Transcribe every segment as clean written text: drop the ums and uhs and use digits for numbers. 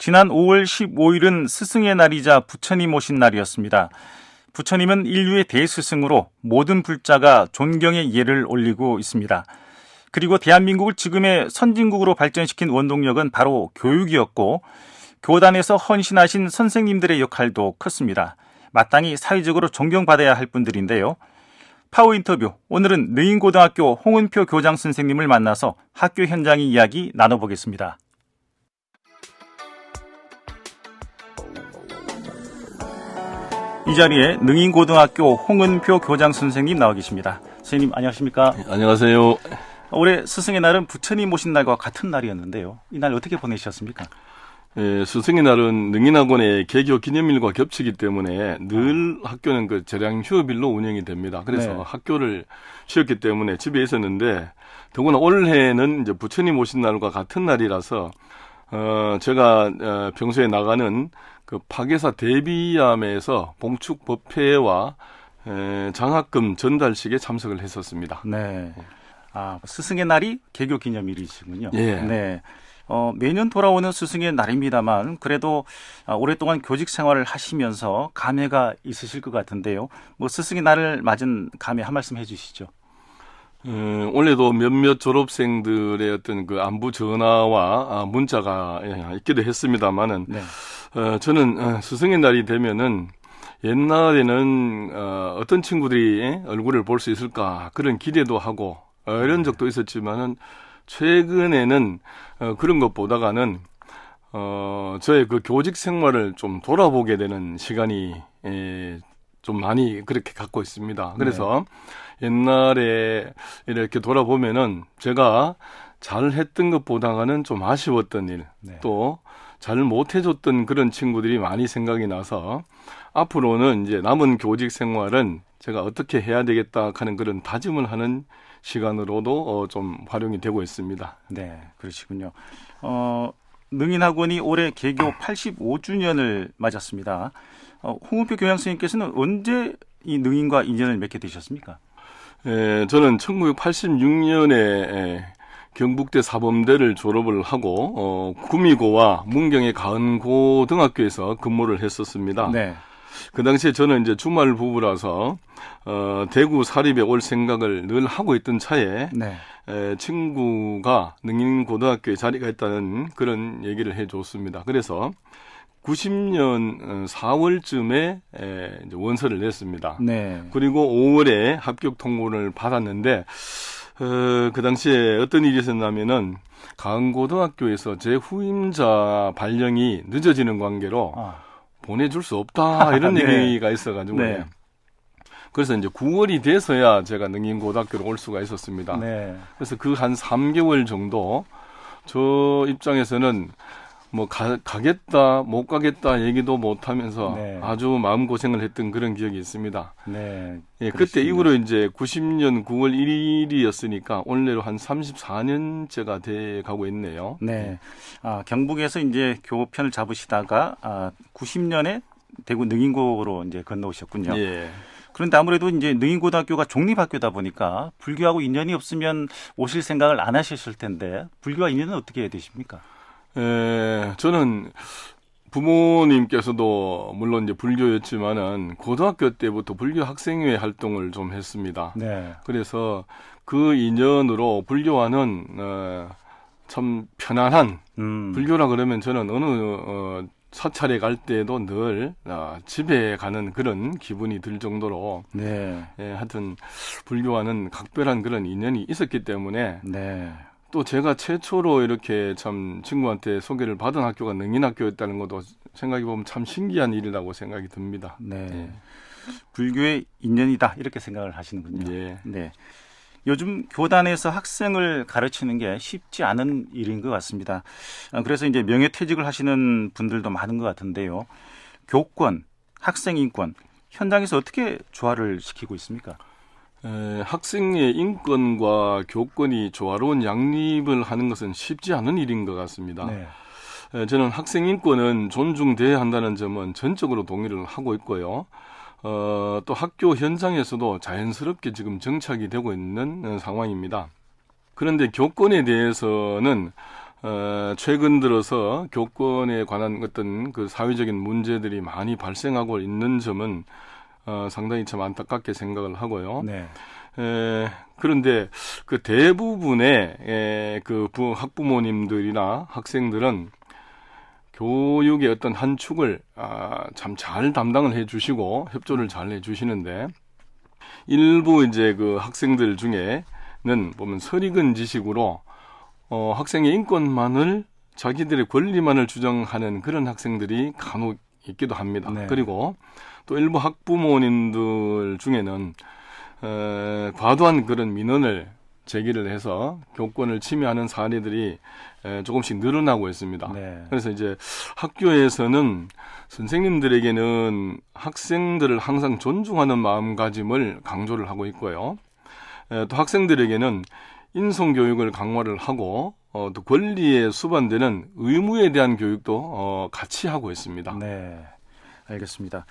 지난 5월 15일은 스승의 날이자 부처님 오신 날이었습니다. 부처님은 인류의 대스승으로 모든 불자가 존경의 예를 올리고 있습니다. 그리고 대한민국을 지금의 선진국으로 발전시킨 원동력은 바로 교육이었고 교단에서 헌신하신 선생님들의 역할도 컸습니다. 마땅히 사회적으로 존경받아야 할 분들인데요. 파워 인터뷰, 오늘은 능인고등학교 홍은표 교장 선생님을 만나서 학교 현장의 이야기 나눠보겠습니다. 이 자리에 능인고등학교 홍은표 교장 선생님 나와 계십니다. 선생님 안녕하십니까? 네, 안녕하세요. 올해 스승의 날은 부처님 오신 날과 같은 날이었는데요. 이 날 어떻게 보내셨습니까? 스승의 날은 능인학원의 개교 기념일과 겹치기 때문에 늘 학교는 그 재량 휴업일로 운영이 됩니다. 그래서 네. 학교를 쉬었기 때문에 집에 있었는데 더구나 올해는 이제 부처님 오신 날과 같은 날이라서 제가 평소에 나가는 그 파괴사 대비암에서 봉축 법회와 장학금 전달식에 참석을 했었습니다. 네. 스승의 날이 개교 기념일이시군요. 예. 네. 매년 돌아오는 스승의 날입니다만 그래도 오랫동안 교직 생활을 하시면서 감회가 있으실 것 같은데요. 스승의 날을 맞은 감회 한 말씀 해주시죠. 올해도 몇몇 졸업생들의 어떤 그 안부 전화와 문자가 있기도 했습니다만은 네. 저는 스승의 날이 되면은 옛날에는 어떤 친구들이 얼굴을 볼 수 있을까 그런 기대도 하고 이런 적도 있었지만은 최근에는 그런 것보다는 저의 그 교직 생활을 좀 돌아보게 되는 시간이 좀 많이 그렇게 갖고 있습니다. 그래서 옛날에 이렇게 돌아보면은 제가 잘했던 것보다는 좀 아쉬웠던 일, 또 잘 못해줬던 그런 친구들이 많이 생각이 나서 앞으로는 이제 남은 교직 생활은 제가 어떻게 해야 되겠다 하는 그런 다짐을 하는 시간으로도 좀 활용이 되고 있습니다. 네, 그러시군요. 능인학원이 올해 개교 85주년을 맞았습니다. 홍은표 교장 선생님께서는 언제 이 능인과 인연을 맺게 되셨습니까? 저는 1986년에 경북대 사범대를 졸업을 하고 구미고와 문경의 가은고등학교에서 근무를 했었습니다. 네. 그 당시에 저는 이제 주말 부부라서 대구 사립에 올 생각을 늘 하고 있던 차에 친구가 능인고등학교에 자리가 있다는 그런 얘기를 해줬습니다. 그래서 90년 4월쯤에 이제 원서를 냈습니다. 네. 그리고 5월에 합격 통보를 받았는데 그 당시에 어떤 일이 있었냐면은 가은고등학교에서 제 후임자 발령이 늦어지는 관계로 보내줄 수 없다 이런 얘기가 있어가지고 그래서 이제 9월이 돼서야 제가 능인고등학교로 올 수가 있었습니다. 그래서 그 한 3개월 정도 저 입장에서는 가겠다 못 가겠다 얘기도 못 하면서 아주 마음고생을 했던 그런 기억이 있습니다. 그때 이후로 이제 90년 9월 1일이었으니까 올해로 한 34년째가 돼 가고 있네요. 경북에서 이제 교편을 잡으시다가 90년에 대구 능인고로 이제 건너오셨군요. 그런데 아무래도 이제 능인고등학교가 종립학교다 보니까 불교하고 인연이 없으면 오실 생각을 안 하셨을 텐데 불교와 인연은 어떻게 해야 되십니까? 저는 부모님께서도 물론 이제 불교였지만은 고등학교 때부터 불교 학생회 활동을 좀 했습니다. 그래서 그 인연으로 불교와는 참 편안한 불교라 그러면 저는 어느 사찰에 갈 때도 늘 집에 가는 그런 기분이 들 정도로 하여튼 불교와는 각별한 그런 인연이 있었기 때문에 또 제가 최초로 이렇게 참 친구한테 소개를 받은 학교가 능인학교였다는 것도 생각해보면 참 신기한 일이라고 생각이 듭니다. 불교의 인연이다 이렇게 생각을 하시는군요. 요즘 교단에서 학생을 가르치는 게 쉽지 않은 일인 것 같습니다. 그래서 이제 명예퇴직을 하시는 분들도 많은 것 같은데요. 교권, 학생 인권, 현장에서 어떻게 조화를 시키고 있습니까? 학생의 인권과 교권이 조화로운 양립을 하는 것은 쉽지 않은 일인 것 같습니다. 저는 학생 인권은 존중돼야 한다는 점은 전적으로 동의를 하고 있고요. 또 학교 현장에서도 자연스럽게 지금 정착이 되고 있는 상황입니다. 그런데 교권에 대해서는 최근 들어서 교권에 관한 어떤 그 사회적인 문제들이 많이 발생하고 있는 점은 상당히 참 안타깝게 생각을 하고요. 네. 그런데 그 대부분의 그 학부모님들이나 학생들은 교육의 어떤 한 축을 참 잘 담당을 해주시고 협조를 잘 해주시는데 일부 이제 그 학생들 중에는 보면 설익은 지식으로 학생의 인권만을 자기들의 권리만을 주장하는 그런 학생들이 간혹 있기도 합니다. 네. 그리고 또 일부 학부모님들 중에는 과도한 그런 민원을 제기를 해서 교권을 침해하는 사례들이 조금씩 늘어나고 있습니다. 네. 그래서 이제 학교에서는 선생님들에게는 학생들을 항상 존중하는 마음가짐을 강조를 하고 있고요. 또 학생들에게는 인성교육을 강화를 하고 또 권리에 수반되는 의무에 대한 교육도 같이 하고 있습니다. 네. 알겠습니다.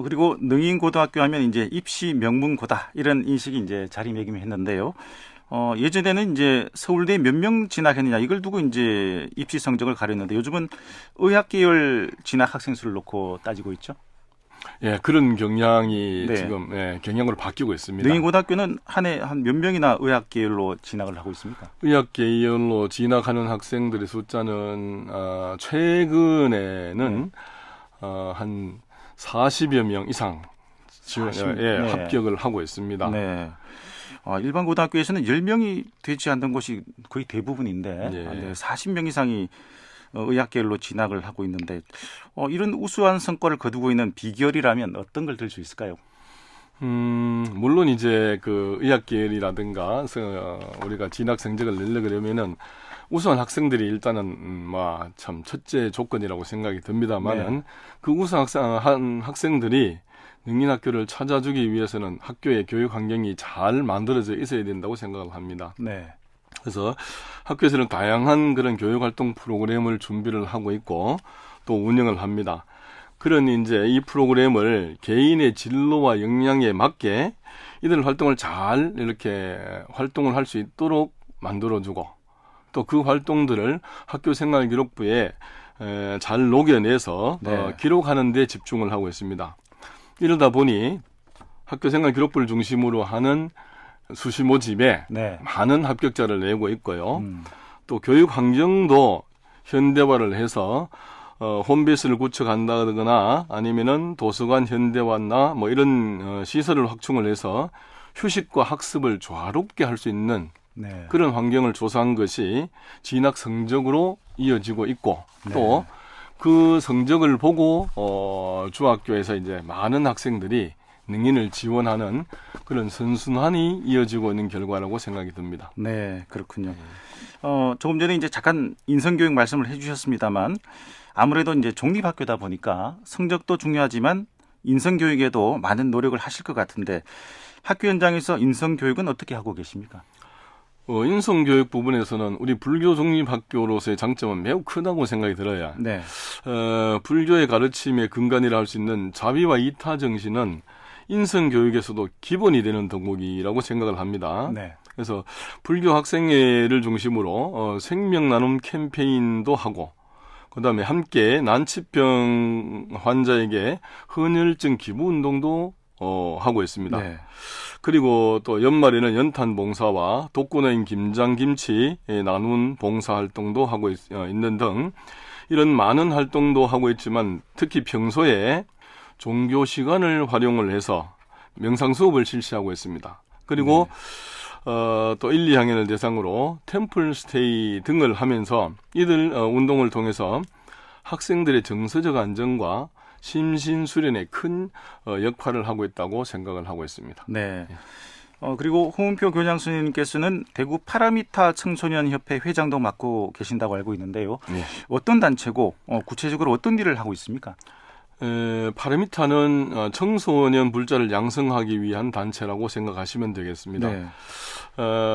그리고 능인고등학교 하면 이제 입시 명문고다 이런 인식이 이제 자리매김했는데요. 예전에는 이제 서울대 몇 명 진학했느냐 이걸 두고 이제 입시 성적을 가렸는데 요즘은 의학 계열 진학 학생 수를 놓고 따지고 있죠. 예, 그런 경향이 네. 지금 경향으로 바뀌고 있습니다. 능인고등학교는 한 해 한 몇 명이나 의학 계열로 진학을 하고 있습니까? 의학 계열로 진학하는 학생들의 숫자는 최근에는 한 40여 명 이상 40, 네. 합격을 하고 있습니다. 네. 일반 고등학교에서는 10명이 되지 않는 곳이 거의 대부분인데 네. 40명 이상이 의학계열로 진학을 하고 있는데 이런 우수한 성과를 거두고 있는 비결이라면 어떤 걸 들 수 있을까요? 물론 이제 그 의학 계열이라든가 우리가 진학 성적을 내려 그러면은 우수한 학생들이 일단은 참 첫째 조건이라고 생각이 듭니다만은 네. 그 우수한 학생들이 능인학교를 찾아주기 위해서는 학교의 교육 환경이 잘 만들어져 있어야 된다고 생각을 합니다. 네. 그래서 학교에서는 다양한 그런 교육 활동 프로그램을 준비를 하고 있고 또 운영을 합니다. 그런 이제 이 프로그램을 개인의 진로와 역량에 맞게 이들 활동을 잘 이렇게 활동을 할 수 있도록 만들어주고 또 그 활동들을 학교 생활 기록부에 잘 녹여내서 네. 기록하는 데 집중을 하고 있습니다. 이러다 보니 학교 생활 기록부를 중심으로 하는 수시 모집에 네. 많은 합격자를 내고 있고요. 또 교육 환경도 현대화를 해서 홈베이스를 구축한다거나 아니면은 도서관 현대화나 뭐 이런 시설을 확충을 해서 휴식과 학습을 조화롭게 할 수 있는 네. 그런 환경을 조성한 것이 진학 성적으로 이어지고 있고 네. 또 그 성적을 보고 중학교에서 이제 많은 학생들이 능인을 지원하는 그런 선순환이 이어지고 있는 결과라고 생각이 듭니다. 네, 그렇군요. 조금 전에 이제 잠깐 인성교육 말씀을 해주셨습니다만 아무래도 이제 종립학교다 보니까 성적도 중요하지만 인성교육에도 많은 노력을 하실 것 같은데 학교 현장에서 인성교육은 어떻게 하고 계십니까? 인성교육 부분에서는 우리 불교 종립학교로서의 장점은 매우 크다고 생각이 들어요. 네. 불교의 가르침의 근간이라 할 수 있는 자비와 이타 정신은 인성교육에서도 기본이 되는 덕목이라고 생각을 합니다. 네. 그래서 불교 학생회를 중심으로 생명 나눔 캠페인도 하고 그다음에 함께 난치병 환자에게 헌혈증 기부 운동도 하고 있습니다. 네. 그리고 또 연말에는 연탄 봉사와 독거노인 김장 김치 나눔 봉사 활동도 하고 있는 등 이런 많은 활동도 하고 있지만 특히 평소에 종교 시간을 활용을 해서 명상 수업을 실시하고 있습니다. 그리고 또 1, 2학년을 대상으로 템플 스테이 등을 하면서 이들 운동을 통해서 학생들의 정서적 안정과 심신 수련에 큰 역할을 하고 있다고 생각을 하고 있습니다. 네. 그리고 홍은표 교장 선생님께서는 대구 파라미타 청소년협회 회장도 맡고 계신다고 알고 있는데요. 네. 어떤 단체고 구체적으로 어떤 일을 하고 있습니까? 파라미타는 청소년 불자를 양성하기 위한 단체라고 생각하시면 되겠습니다. 네.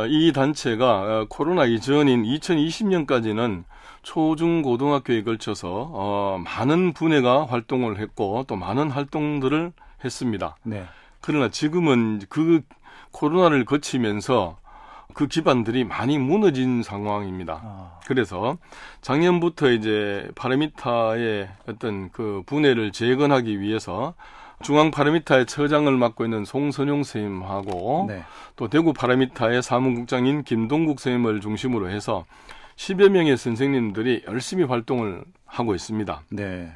이 단체가 코로나 이전인 2020년까지는 초중고등학교에 걸쳐서 많은 분야가 활동을 했고 또 많은 활동들을 했습니다. 네. 그러나 지금은 그 코로나를 거치면서 그 기반들이 많이 무너진 상황입니다. 그래서 작년부터 이제 파라미타의 어떤 그 분해를 재건하기 위해서 중앙 파라미타의 처장을 맡고 있는 송선용 선생님하고 네. 또 대구 파라미타의 사무국장인 김동국 선생님을 중심으로 해서 10여 명의 선생님들이 열심히 활동을 하고 있습니다. 네.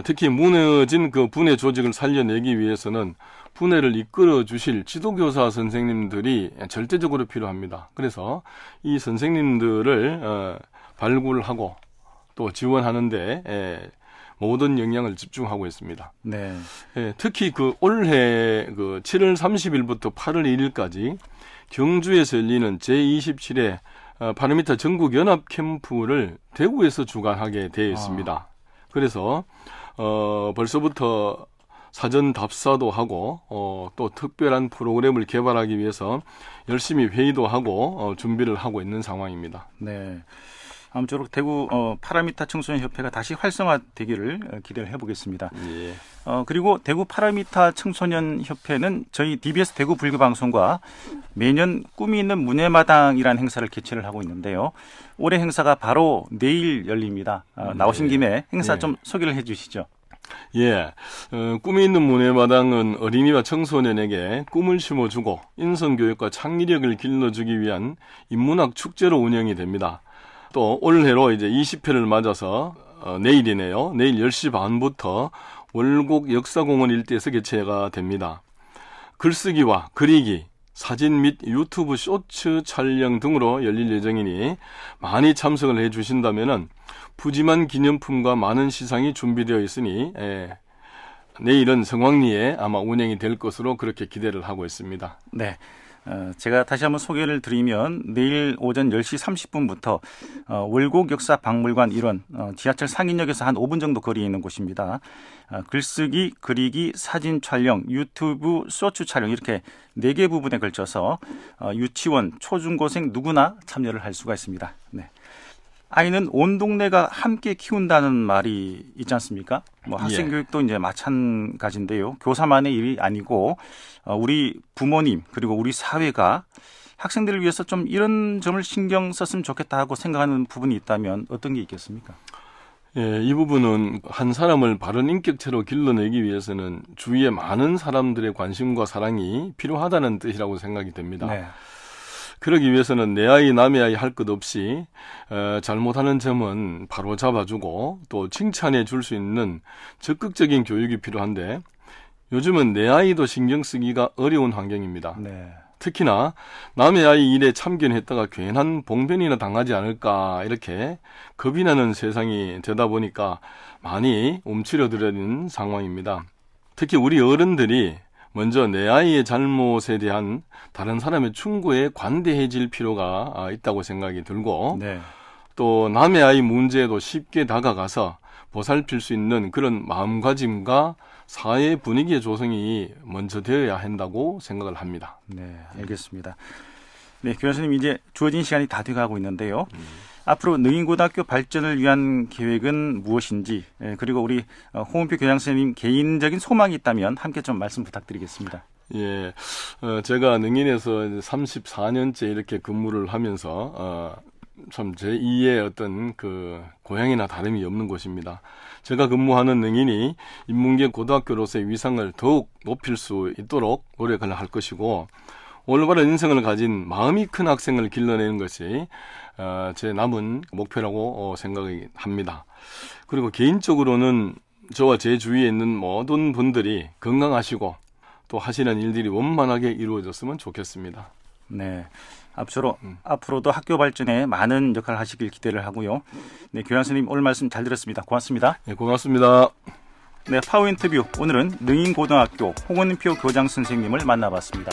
특히 무너진 그 분해 조직을 살려내기 위해서는 분해를 이끌어 주실 지도교사 선생님들이 절대적으로 필요합니다. 그래서 이 선생님들을 발굴하고 또 지원하는데 모든 영향을 집중하고 있습니다. 네. 특히 그 올해 그 7월 30일부터 8월 1일까지 경주에서 열리는 제27회 파라미타 전국 연합 캠프를 대구에서 주관하게 되어 있습니다. 그래서 벌써부터 사전 답사도 하고 또 특별한 프로그램을 개발하기 위해서 열심히 회의도 하고 준비를 하고 있는 상황입니다. 네. 아무쪼록 대구 파라미타 청소년 협회가 다시 활성화되기를 기대를 해보겠습니다. 예. 그리고 대구 파라미타 청소년 협회는 저희 DBS 대구 불교 방송과 매년 꿈이 있는 문예마당이라는 행사를 개최를 하고 있는데요. 올해 행사가 바로 내일 열립니다. 나오신 김에 행사 좀 소개를 해주시죠. 예, 꿈이 있는 문예마당은 어린이와 청소년에게 꿈을 심어주고 인성교육과 창의력을 길러주기 위한 인문학 축제로 운영이 됩니다. 또 올해로 이제 20회를 맞아서 내일이네요. 내일 10시 반부터 월곡 역사공원 일대에서 개최가 됩니다. 글쓰기와 그리기, 사진 및 유튜브 쇼츠 촬영 등으로 열릴 예정이니 많이 참석을 해주신다면은 푸짐한 기념품과 많은 시상이 준비되어 있으니 내일은 성황리에 아마 운영이 될 것으로 그렇게 기대를 하고 있습니다. 네. 제가 다시 한번 소개를 드리면 내일 오전 10시 30분부터 월곡 역사 박물관 일원 지하철 상인역에서 한 5분 정도 거리에 있는 곳입니다. 글쓰기, 그리기, 사진 촬영, 유튜브 쇼츠 촬영 이렇게 4개 부분에 걸쳐서 유치원, 초중고생 누구나 참여를 할 수가 있습니다. 네. 아이는 온 동네가 함께 키운다는 말이 있지 않습니까? 학생 교육도 이제 마찬가지인데요. 교사만의 일이 아니고 우리 부모님 그리고 우리 사회가 학생들을 위해서 좀 이런 점을 신경 썼으면 좋겠다 하고 생각하는 부분이 있다면 어떤 게 있겠습니까? 예, 이 부분은 한 사람을 바른 인격체로 길러내기 위해서는 주위에 많은 사람들의 관심과 사랑이 필요하다는 뜻이라고 생각이 됩니다. 네. 그러기 위해서는 내 아이 남의 아이 할 것 없이 잘못하는 점은 바로 잡아주고 또 칭찬해 줄 수 있는 적극적인 교육이 필요한데 요즘은 내 아이도 신경 쓰기가 어려운 환경입니다. 네. 특히나 남의 아이 일에 참견했다가 괜한 봉변이나 당하지 않을까 이렇게 겁이 나는 세상이 되다 보니까 많이 움츠러들어있는 상황입니다. 특히 우리 어른들이 먼저 내 아이의 잘못에 대한 다른 사람의 충고에 관대해질 필요가 있다고 생각이 들고 네. 또 남의 아이 문제에도 쉽게 다가가서 보살필 수 있는 그런 마음가짐과 사회 분위기의 조성이 먼저 되어야 한다고 생각을 합니다. 네, 알겠습니다. 네, 교수님 이제 주어진 시간이 다 돼가고 있는데요. 앞으로 능인고등학교 발전을 위한 계획은 무엇인지 그리고 우리 홍은표 교장 선생님 개인적인 소망이 있다면 함께 좀 말씀 부탁드리겠습니다. 예, 제가 능인에서 34년째 이렇게 근무를 하면서 참 제2의 어떤 그 고향이나 다름이 없는 곳입니다. 제가 근무하는 능인이 인문계 고등학교로서의 위상을 더욱 높일 수 있도록 노력을 할 것이고 올바른 인생을 가진 마음이 큰 학생을 길러내는 것이 제 남은 목표라고 생각이 합니다. 그리고 개인적으로는 저와 제 주위에 있는 모든 분들이 건강하시고 또 하시는 일들이 원만하게 이루어졌으면 좋겠습니다. 네, 앞으로도 학교 발전에 많은 역할을 하시길 기대를 하고요. 네, 교장 선생님 오늘 말씀 잘 들었습니다. 고맙습니다. 네, 고맙습니다. 네, 파워 인터뷰 오늘은 능인고등학교 홍은표 교장 선생님을 만나봤습니다.